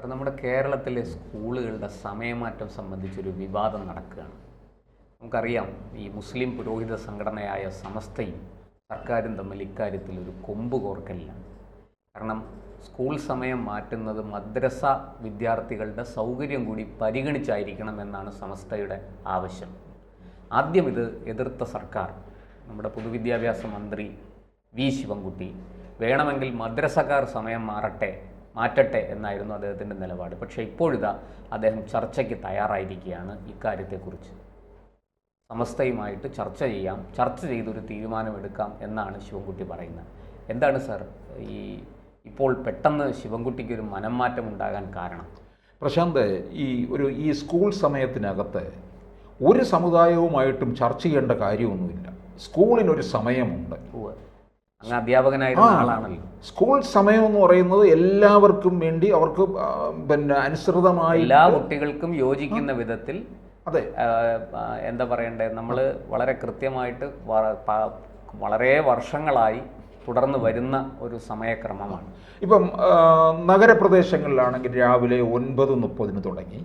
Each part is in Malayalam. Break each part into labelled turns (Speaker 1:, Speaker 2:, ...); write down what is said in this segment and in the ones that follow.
Speaker 1: നമ്മുടെ കേരളത്തിലെ സ്കൂളുകളുടെ സമയമാറ്റം സംബന്ധിച്ചൊരു വിവാദം നടക്കുകയാണ്. നമുക്കറിയാം, ഈ മുസ്ലിം പുരോഹിത സംഘടനയായ സമസ്തയും സർക്കാരും തമ്മിൽ ഇക്കാര്യത്തിൽ ഒരു കൊമ്പ് കോർക്കലിലാണ്. കാരണം സ്കൂൾ സമയം മാറ്റുന്നത് മദ്രസ വിദ്യാർത്ഥികളുടെ സൗകര്യം കൂടി പരിഗണിച്ചായിരിക്കണം എന്നാണ് സമസ്തയുടെ ആവശ്യം. ആദ്യം ഇത് എതിർത്ത സർക്കാർ, നമ്മുടെ പൊതുവിദ്യാഭ്യാസ മന്ത്രി വി ശിവൻകുട്ടി, വേണമെങ്കിൽ മദ്രസക്കാർ സമയം മാറ്റട്ടെ എന്നായിരുന്നു അദ്ദേഹത്തിൻ്റെ നിലപാട്. പക്ഷേ ഇപ്പോഴിതാ അദ്ദേഹം ചർച്ചയ്ക്ക് തയ്യാറായിരിക്കുകയാണ്. ഇക്കാര്യത്തെക്കുറിച്ച് സമസ്തയുമായിട്ട് ചർച്ച ചെയ്തൊരു തീരുമാനമെടുക്കാം എന്നാണ് ശിവൻകുട്ടി പറയുന്നത്. എന്താണ് സാർ ഇപ്പോൾ പെട്ടെന്ന് ശിവൻകുട്ടിക്ക് ഒരു മനംമാറ്റം ഉണ്ടാകാൻ കാരണം?
Speaker 2: പ്രശാന്ത്, ഈ സ്കൂൾ സമയത്തിനകത്ത് ഒരു സമുദായവുമായിട്ടും ചർച്ച ചെയ്യേണ്ട കാര്യമൊന്നുമില്ല. സ്കൂളിനൊരു സമയമുണ്ട്.
Speaker 1: അങ്ങ് അധ്യാപകനായിരുന്ന ആളാണല്ലോ.
Speaker 2: സ്കൂൾ സമയം എന്ന് പറയുന്നത് എല്ലാവർക്കും വേണ്ടി, അവർക്ക് അനുസൃതമായി
Speaker 1: എല്ലാ കുട്ടികൾക്കും യോജിക്കുന്ന വിധത്തിൽ,
Speaker 2: അതെ,
Speaker 1: എന്താ പറയണ്ടേ, നമ്മൾ വളരെ കൃത്യമായിട്ട് വളരെ വർഷങ്ങളായി തുടർന്ന് വരുന്ന ഒരു സമയക്രമമാണ്.
Speaker 2: ഇപ്പം നഗരപ്രദേശങ്ങളിലാണെങ്കിൽ രാവിലെ 9:30 തുടങ്ങി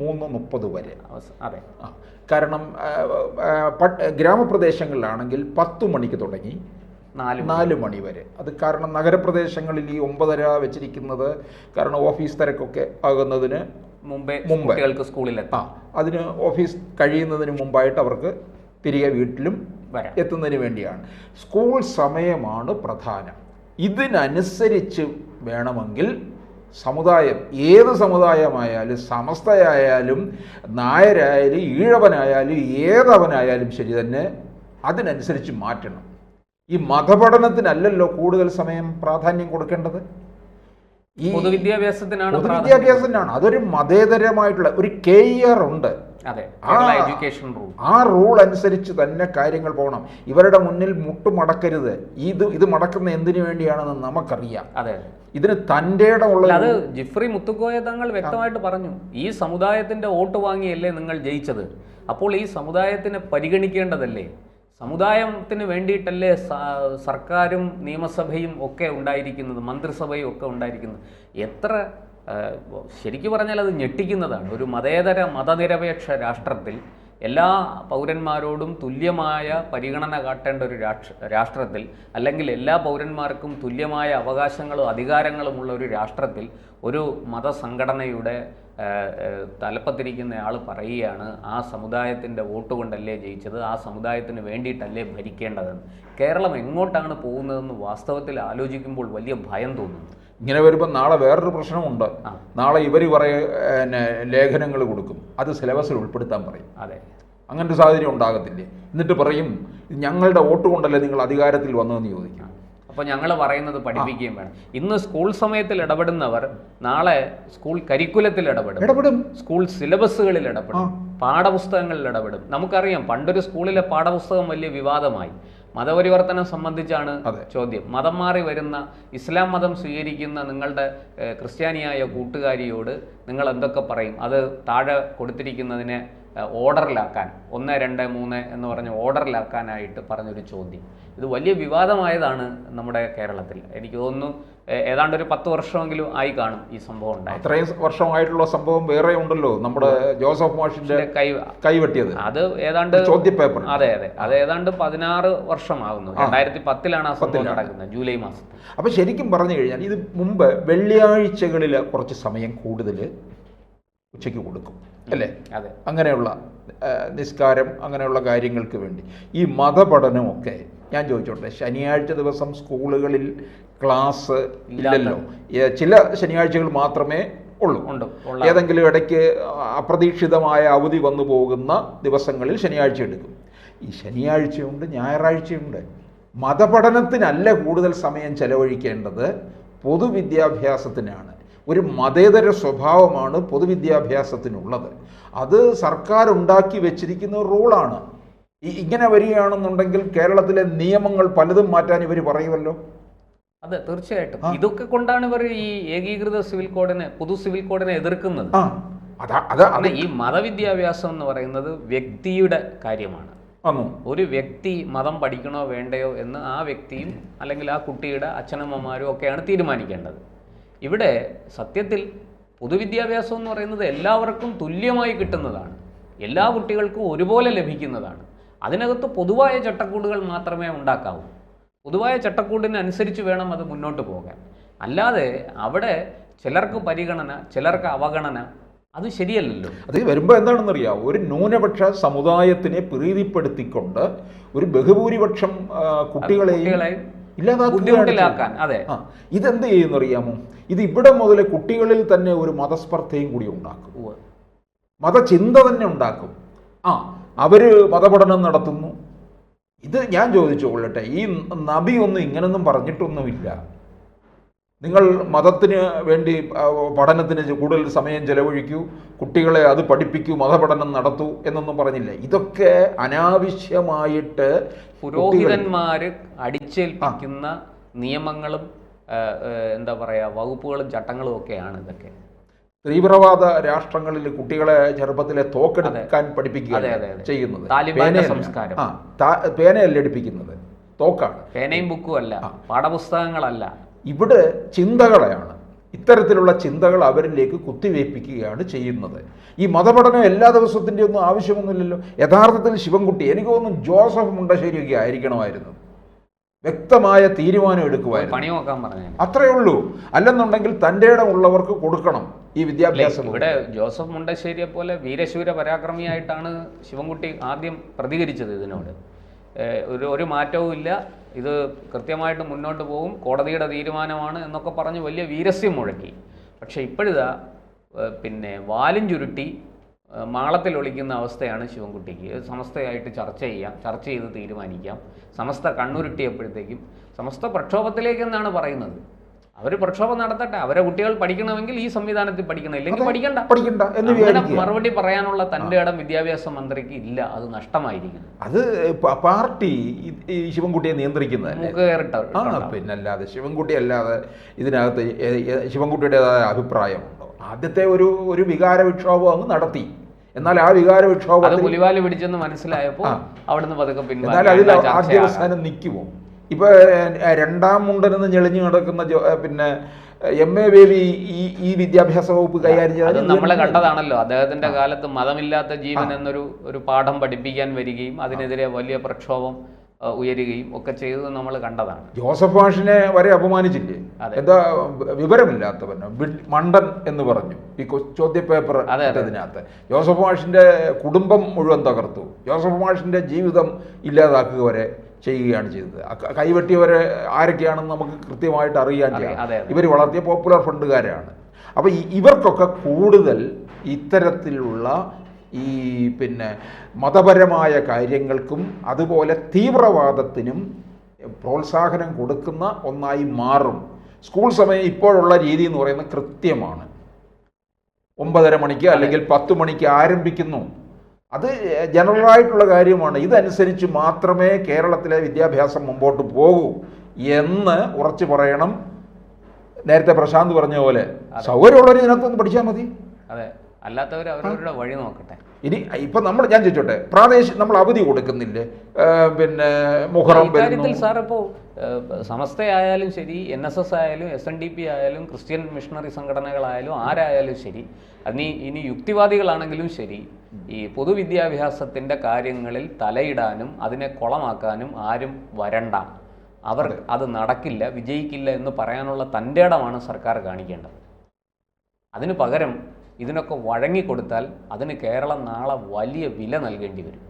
Speaker 2: 3:30 വരെ.
Speaker 1: അതെ,
Speaker 2: കാരണം ഗ്രാമപ്രദേശങ്ങളിലാണെങ്കിൽ 10 മണിക്ക് തുടങ്ങി 4 മണി വരെ. അത് കാരണം നഗരപ്രദേശങ്ങളിൽ ഈ 9:30 വെച്ചിരിക്കുന്നത് കാരണം ഓഫീസ് തിരക്കൊക്കെ ആകുന്നതിന് മുമ്പേ
Speaker 1: കുട്ടികൾക്ക് സ്കൂളിലെത്താം.
Speaker 2: അതിന് ഓഫീസ് കഴിയുന്നതിന് മുമ്പായിട്ട് അവർക്ക് തിരികെ വീട്ടിലും എത്തുന്നതിന് വേണ്ടിയാണ്. സ്കൂൾ സമയമാണ് പ്രധാനം. ഇതിനനുസരിച്ച് വേണമെങ്കിൽ സമുദായം, ഏത് സമുദായമായാലും, സമസ്തയായാലും, നായരായാലും, ഈഴവനായാലും, ഏതവനായാലും ശരി തന്നെ, അതിനനുസരിച്ച് മാറ്റണം. ഈ മതപഠനത്തിനല്ലല്ലോ കൂടുതൽ സമയം പ്രാധാന്യം കൊടുക്കേണ്ടത്, ഈ പൊതുവിദ്യാഭ്യാസത്തിനാണ്. അതൊരു മതേതരമായിട്ടുള്ള ഒരു KER ഉണ്ട്. ആ റൂൾ അനുസരിച്ച് തന്നെ കാര്യങ്ങൾ പോകണം. ഇവരുടെ മുന്നിൽ മുട്ടുമടക്കരുത്. ഇത് മടക്കുന്ന എന്തിനു വേണ്ടിയാണെന്ന് നമുക്കറിയാം. ഇതിന് തൻ്റെ ഇടമുള്ള
Speaker 1: അത് ജിഫ്രി മുത്തുക്കോയ തങ്ങൾ വ്യക്തമായിട്ട് പറഞ്ഞു. ഈ സമുദായത്തിന്റെ വോട്ട് വാങ്ങിയല്ലേ നിങ്ങൾ ജയിച്ചത്, അപ്പോൾ ഈ സമുദായത്തിനെ പരിഗണിക്കേണ്ടതല്ലേ? സമുദായത്തിന് വേണ്ടിയിട്ടല്ലേ സർക്കാരും നിയമസഭയും ഒക്കെ ഉണ്ടായിരിക്കുന്നത്, മന്ത്രിസഭയും ഒക്കെ ഉണ്ടായിരിക്കുന്നത്? എത്ര ശരിക്കു പറഞ്ഞാൽ അത് ഞെട്ടിക്കുന്നതാണ്. ഒരു മതനിരപേക്ഷ രാഷ്ട്രത്തിൽ എല്ലാ പൗരന്മാരോടും തുല്യമായ പരിഗണന കാട്ടേണ്ട ഒരു രാഷ്ട്രത്തിൽ, അല്ലെങ്കിൽ എല്ലാ പൗരന്മാർക്കും തുല്യമായ അവകാശങ്ങളും അധികാരങ്ങളുമുള്ള ഒരു രാഷ്ട്രത്തിൽ ഒരു മതസംഘടനയുടെ തലപ്പത്തിരിക്കുന്ന ആൾ പറയുകയാണ്, ആ സമുദായത്തിൻ്റെ വോട്ട് കൊണ്ടല്ലേ ജയിച്ചത്, ആ സമുദായത്തിന് വേണ്ടിയിട്ടല്ലേ ഭരിക്കേണ്ടതെന്ന്. കേരളം എങ്ങോട്ടാണ് പോകുന്നതെന്ന് വാസ്തവത്തിൽ ആലോചിക്കുമ്പോൾ വലിയ ഭയം തോന്നുന്നു.
Speaker 2: ഇങ്ങനെ വരുമ്പോൾ നാളെ വേറൊരു പ്രശ്നമുണ്ട്. നാളെ ഇവർ ലേഖനങ്ങൾ കൊടുക്കും, അത് സിലബസിൽ ഉൾപ്പെടുത്താൻ പറയും.
Speaker 1: അതെ,
Speaker 2: അങ്ങനൊരു സാഹചര്യം ഉണ്ടാകത്തില്ലേ? എന്നിട്ട് പറയും, ഞങ്ങളുടെ വോട്ട് കൊണ്ടല്ലേ നിങ്ങൾ അധികാരത്തിൽ വന്നതെന്ന് ചോദിക്കും.
Speaker 1: അപ്പോൾ ഞങ്ങൾ പറയുന്നത് പഠിപ്പിക്കുകയും വേണം. ഇന്ന് സ്കൂൾ സമയത്തിൽ ഇടപെടുന്നവർ നാളെ സ്കൂൾ കരിക്കുലത്തിൽ ഇടപെടും, സ്കൂൾ സിലബസുകളിൽ ഇടപെടും, പാഠപുസ്തകങ്ങളിൽ ഇടപെടും. നമുക്കറിയാം, പണ്ടൊരു സ്കൂളിലെ പാഠപുസ്തകം വലിയ വിവാദമായി. മതപരിവർത്തനം സംബന്ധിച്ചാണ് ചോദ്യം. മതം മാറി വരുന്ന, ഇസ്ലാം മതം സ്വീകരിക്കുന്ന നിങ്ങളുടെ ക്രിസ്ത്യാനിയായ കൂട്ടുകാരിയോട് നിങ്ങൾ എന്തൊക്കെ പറയും? അത് താഴെ കൊടുത്തിരിക്കുന്നതിനെ ഓർഡറിലാക്കാൻ, 1, 2, 3 എന്ന് പറഞ്ഞ് ഓർഡറിലാക്കാനായിട്ട് പറഞ്ഞൊരു ചോദ്യം. ഇത് വലിയ വിവാദമായതാണ് നമ്മുടെ കേരളത്തിൽ. എനിക്ക് തോന്നുന്നു ഏതാണ്ട് ഒരു 10 വർഷമെങ്കിലും ആയി കാണും ഈ സംഭവം ഉണ്ടായി.
Speaker 2: അത്രയും വർഷമായിട്ടുള്ള സംഭവം വേറെ ഉണ്ടല്ലോ, നമ്മുടെ ജോസഫ് മാഷിന്റെ കൈവെട്ടിയത്.
Speaker 1: അത് ഏതാണ്ട്
Speaker 2: ചോദ്യപേപ്പർ.
Speaker 1: അതെ, അത് ഏതാണ്ട് 16 വർഷമാകുന്നു. 2010 ആ സംഭവം നടക്കുന്നത്, ജൂലൈ മാസത്തിൽ.
Speaker 2: അപ്പൊ ശരിക്കും പറഞ്ഞു കഴിഞ്ഞാൽ ഇത് മുമ്പ് വെള്ളിയാഴ്ചകളിൽ കുറച്ച് സമയം കൂടുതൽ ഉച്ചയ്ക്ക് കൊടുക്കും അല്ലേ?
Speaker 1: അതെ,
Speaker 2: അങ്ങനെയുള്ള നിസ്കാരം, അങ്ങനെയുള്ള കാര്യങ്ങൾക്ക് വേണ്ടി. ഈ മതപഠനമൊക്കെ ഞാൻ ചോദിച്ചോട്ടെ, ശനിയാഴ്ച ദിവസം സ്കൂളുകളിൽ ക്ലാസ് ഇല്ലല്ലോ. ചില ശനിയാഴ്ചകൾ മാത്രമേ ഉള്ളൂ. ഏതെങ്കിലും ഇടയ്ക്ക് അപ്രതീക്ഷിതമായ അവധി വന്നു പോകുന്ന ദിവസങ്ങളിൽ ശനിയാഴ്ച എടുക്കും. ഈ ശനിയാഴ്ചയുണ്ട്, ഞായറാഴ്ചയുണ്ട്. മതപഠനത്തിനല്ല കൂടുതൽ സമയം ചെലവഴിക്കേണ്ടത്, പൊതുവിദ്യാഭ്യാസത്തിനാണ്. ഒരു മതേതര സ്വഭാവമാണ് പൊതുവിദ്യാഭ്യാസത്തിനുള്ളത്. അത് സർക്കാർ ഉണ്ടാക്കി വെച്ചിരിക്കുന്ന റൂളാണ്. ഇങ്ങനെ വരികയാണെന്നുണ്ടെങ്കിൽ കേരളത്തിലെ നിയമങ്ങൾ പലതും മാറ്റാൻ ഇവർ പറയുമല്ലോ.
Speaker 1: അതെ, തീർച്ചയായിട്ടും. ഇതൊക്കെ കൊണ്ടാണ് ഇവർ ഈ ഏകീകൃത സിവിൽ കോഡിനെ, പൊതു സിവിൽ കോഡിനെ എതിർക്കുന്നത്. ഈ മതവിദ്യാഭ്യാസം എന്ന് പറയുന്നത് വ്യക്തിയുടെ കാര്യമാണ്. ഒരു വ്യക്തി മതം പഠിക്കണോ വേണ്ടയോ എന്ന് ആ വ്യക്തിയും അല്ലെങ്കിൽ ആ കുട്ടിയുടെ അച്ഛനമ്മമാരും ഒക്കെയാണ് തീരുമാനിക്കേണ്ടത്. ഇവിടെ സത്യത്തിൽ പൊതുവിദ്യാഭ്യാസം എന്ന് പറയുന്നത് എല്ലാവർക്കും തുല്യമായി കിട്ടുന്നതാണ്, എല്ലാ കുട്ടികൾക്കും ഒരുപോലെ ലഭിക്കുന്നതാണ്. അതിനകത്ത് പൊതുവായ ചട്ടക്കൂടുകൾ മാത്രമേ ഉണ്ടാക്കാവൂ. പൊതുവായ ചട്ടക്കൂടിനനുസരിച്ച് വേണം അത് മുന്നോട്ട് പോകാൻ. അല്ലാതെ അവിടെ ചിലർക്ക് പരിഗണന, ചിലർക്ക് അവഗണന, അത് ശരിയല്ലല്ലോ.
Speaker 2: അത് വരുമ്പോൾ എന്താണെന്നറിയാം, ഒരു ന്യൂനപക്ഷ സമുദായത്തിനെ പ്രീതിപ്പെടുത്തിക്കൊണ്ട് ഒരു ബഹുഭൂരിപക്ഷം കുട്ടികളെയും
Speaker 1: ബുദ്ധിമുട്ടിലാക്കാൻ. അതെ,
Speaker 2: ഇതെന്ത് ചെയ്യുന്നറിയാമോ? ഇത് ഇവിടെ മുതൽ കുട്ടികളിൽ തന്നെ ഒരു മതസ്പർദ്ധയും കൂടി ഉണ്ടാക്കും, മതചിന്ത തന്നെ ഉണ്ടാക്കും. അവര് മതപഠനം നടത്തുന്നു. ഇത് ഞാൻ ചോദിച്ചു കൊള്ളട്ടെ, ഈ നബി ഒന്നും ഇങ്ങനൊന്നും പറഞ്ഞിട്ടൊന്നുമില്ല, നിങ്ങൾ മതത്തിന് വേണ്ടി പഠനത്തിന് കൂടുതൽ സമയം ചെലവഴിക്കൂ, കുട്ടികളെ അത് പഠിപ്പിക്കൂ, മതപഠനം നടത്തൂ എന്നൊന്നും പറഞ്ഞില്ല. ഇതൊക്കെ അനാവശ്യമായിട്ട്
Speaker 1: പുരോഹിതന്മാർ അടിച്ചേൽപ്പിക്കുന്ന നിയമങ്ങളും എന്താ പറയുക, വകുപ്പുകളും ചട്ടങ്ങളും ഒക്കെയാണ് ഇതൊക്കെ.
Speaker 2: തീവ്രവാദ രാഷ്ട്രങ്ങളിൽ കുട്ടികളെ ചെറുപ്പത്തിലെ തോക്കെടുക്കാൻ പഠിപ്പിക്കുക ചെയ്യുന്നത്.
Speaker 1: സംസ്കാരം.
Speaker 2: പേനയല്ല എടുപ്പിക്കുന്നത്, തോക്കാണ്.
Speaker 1: പേനയും ബുക്കും അല്ല, പാഠപുസ്തകങ്ങളല്ല.
Speaker 2: ഇവിടെ ചിന്തകളെയാണ്, ഇത്തരത്തിലുള്ള ചിന്തകൾ അവരിലേക്ക് കുത്തിവയ്പ്പിക്കുകയാണ് ചെയ്യുന്നത്. ഈ മതപഠനം എല്ലാ ദിവസത്തിൻ്റെ ഒന്നും ആവശ്യമൊന്നുമില്ലല്ലോ. യഥാർത്ഥത്തിൽ ശിവൻകുട്ടി, എനിക്ക് തോന്നുന്നു ജോസഫ് മുണ്ടശ്ശേരിയൊക്കെ ആയിരിക്കണമായിരുന്നു, വ്യക്തമായ തീരുമാനം എടുക്കുമായിരുന്നു,
Speaker 1: പണി നോക്കാൻ പറഞ്ഞു.
Speaker 2: അത്രയേ ഉള്ളൂ. അല്ലെന്നുണ്ടെങ്കിൽ തൻ്റെ ഇടമുള്ളവർക്ക് കൊടുക്കണം ഈ വിദ്യാഭ്യാസം.
Speaker 1: ഇവിടെ ജോസഫ് മുണ്ടശ്ശേരിയെ പോലെ വീരശൂര പരാക്രമിയായിട്ടാണ് ശിവൻകുട്ടി ആദ്യം പ്രതികരിച്ചത്. ഇതിനോട് ഒരു മാറ്റവും ഇല്ല, ഇത് കൃത്യമായിട്ട് മുന്നോട്ട് പോകും, കോടതിയുടെ തീരുമാനമാണ് എന്നൊക്കെ പറഞ്ഞ് വലിയ വീരസ്യം മുഴക്കി. പക്ഷേ ഇപ്പോഴിതാ പിന്നെ വാലും ചുരുട്ടി മാളത്തിൽ ഒളിക്കുന്ന അവസ്ഥയാണ് ശിവൻകുട്ടിക്ക്. സമസ്തയായിട്ട് ചർച്ച ചെയ്ത് തീരുമാനിക്കാം. സമസ്ത കണ്ണുരുട്ടിയപ്പോഴത്തേക്കും സമസ്ത പ്രക്ഷോഭത്തിലേക്ക് എന്നാണ് പറയുന്നത്. അവർ പ്രക്ഷോഭം നടത്തട്ടെ, അവരെ കുട്ടികൾ പഠിക്കണമെങ്കിൽ ഈ സംവിധാനത്തിൽ പഠിക്കണം, ഇല്ലെങ്കിൽ പഠിക്കണ്ട അങ്ങനെ മറുപടി പറയാനുള്ള തൻ്റെ ഇടം വിദ്യാഭ്യാസ മന്ത്രിക്ക് ഇല്ല. അത് നഷ്ടമായിരിക്കും.
Speaker 2: അത് പാർട്ടി ശിവൻകുട്ടിയെ നിയന്ത്രിക്കുന്നത് പിന്നല്ലാതെ ശിവൻകുട്ടി അല്ലാതെ ഇതിനകത്ത് ശിവൻകുട്ടിയുടേതായ അഭിപ്രായമുണ്ടോ? ആദ്യത്തെ ഒരു വികാര വിക്ഷോഭം അങ്ങ് നടത്തി. എന്നാൽ ആ വികാര വിക്ഷോഭം
Speaker 1: പുലിവാല് പിടിച്ചെന്ന് മനസ്സിലായപ്പോൾ അവിടുന്ന് പതുക്കെ
Speaker 2: എന്നാൽ അതിൽ ആദ്യാവസാനം നിൽക്കുമോ? ഇപ്പൊ രണ്ടാം മുണ്ടനെന്ന് ഞെളിഞ്ഞു കിടക്കുന്ന പിന്നെ MA ബേബി ഈ വിദ്യാഭ്യാസ വകുപ്പ് കൈകാര്യം ചെയ്തത്
Speaker 1: നമ്മളെ കണ്ടതാണല്ലോ. അദ്ദേഹത്തിന്റെ കാലത്ത് മതമില്ലാത്ത ജീവൻ എന്നൊരു പാഠം പഠിപ്പിക്കാൻ വരികയും അതിനെതിരെ വലിയ പ്രക്ഷോഭം ഉയരുകയും ഒക്കെ ചെയ്തത് നമ്മൾ കണ്ടതാണ്.
Speaker 2: ജോസഫ് മാഷിനെ വരെ അപമാനിച്ചില്ലേ? എന്താ വിവരമില്ലാത്തവനോ മണ്ടൻ എന്ന് പറഞ്ഞു ഈ ചോദ്യപേപ്പർ അതിനകത്ത്. ജോസഫ് മാഷിന്റെ കുടുംബം മുഴുവൻ തകർത്തു, ജോസഫ് മാഷിന്റെ ജീവിതം ഇല്ലാതാക്കുക വരെ ചെയ്യുകയാണ് ചെയ്തത്. കൈവെട്ടിയവരെ ആരൊക്കെയാണെന്ന് നമുക്ക് കൃത്യമായിട്ട് അറിയാൻ ചെയ്യാം. ഇവർ വളർത്തിയ പോപ്പുലർ ഫണ്ടുകാരാണ്. അപ്പോൾ ഇവർക്കൊക്കെ കൂടുതൽ ഇത്തരത്തിലുള്ള ഈ പിന്നെ മതപരമായ കാര്യങ്ങൾക്കും അതുപോലെ തീവ്രവാദത്തിനും പ്രോത്സാഹനം കൊടുക്കുന്ന ഒന്നായി മാറും. സ്കൂൾ സമയം ഇപ്പോഴുള്ള രീതി എന്ന് പറയുന്നത് കൃത്യമാണ്. 9:30 മണിക്ക് അല്ലെങ്കിൽ 10 മണിക്ക് ആരംഭിക്കുന്നു. അത് ജനറലായിട്ടുള്ള കാര്യമാണ്. ഇതനുസരിച്ച് മാത്രമേ കേരളത്തിലെ വിദ്യാഭ്യാസം മുമ്പോട്ട് പോകൂ എന്ന് ഉറച്ചു പറയണം. നേരത്തെ പ്രശാന്ത് പറഞ്ഞ പോലെ സൗകര്യമുള്ളവർ ഇതിനകത്തൊന്ന് പഠിച്ചാൽ മതി.
Speaker 1: അതെ, അല്ലാത്തവർ അവരവരുടെ വഴി നോക്കട്ടെ.
Speaker 2: ഇനി ഇപ്പം ഞാൻ ചോദിച്ചോട്ടെ, നമ്മൾ അവധി കൊടുക്കുന്നില്ലേ? പിന്നെ മുഹറം
Speaker 1: കാര്യത്തിൽ സാർ ഇപ്പോൾ സമസ്തയായാലും ശരി, NSS ആയാലും SNDP ആയാലും ക്രിസ്ത്യൻ മിഷണറി സംഘടനകളായാലും ആരായാലും ശരി, ഇനി യുക്തിവാദികളാണെങ്കിലും ശരി, ഈ പൊതുവിദ്യാഭ്യാസത്തിൻ്റെ കാര്യങ്ങളിൽ തലയിടാനും അതിനെ കുളമാക്കാനും ആരും വരണ്ട. അവർ അത് നടക്കില്ല, വിജയിക്കില്ല എന്ന് പറയാനുള്ള തൻ്റെ ഇടമാണ് സർക്കാർ കാണിക്കേണ്ടത്. അതിനു പകരം ഇതിനൊക്കെ വഴങ്ങിക്കൊടുത്താൽ അതിന് കേരളം നാളെ വലിയ വില നൽകേണ്ടി വരും.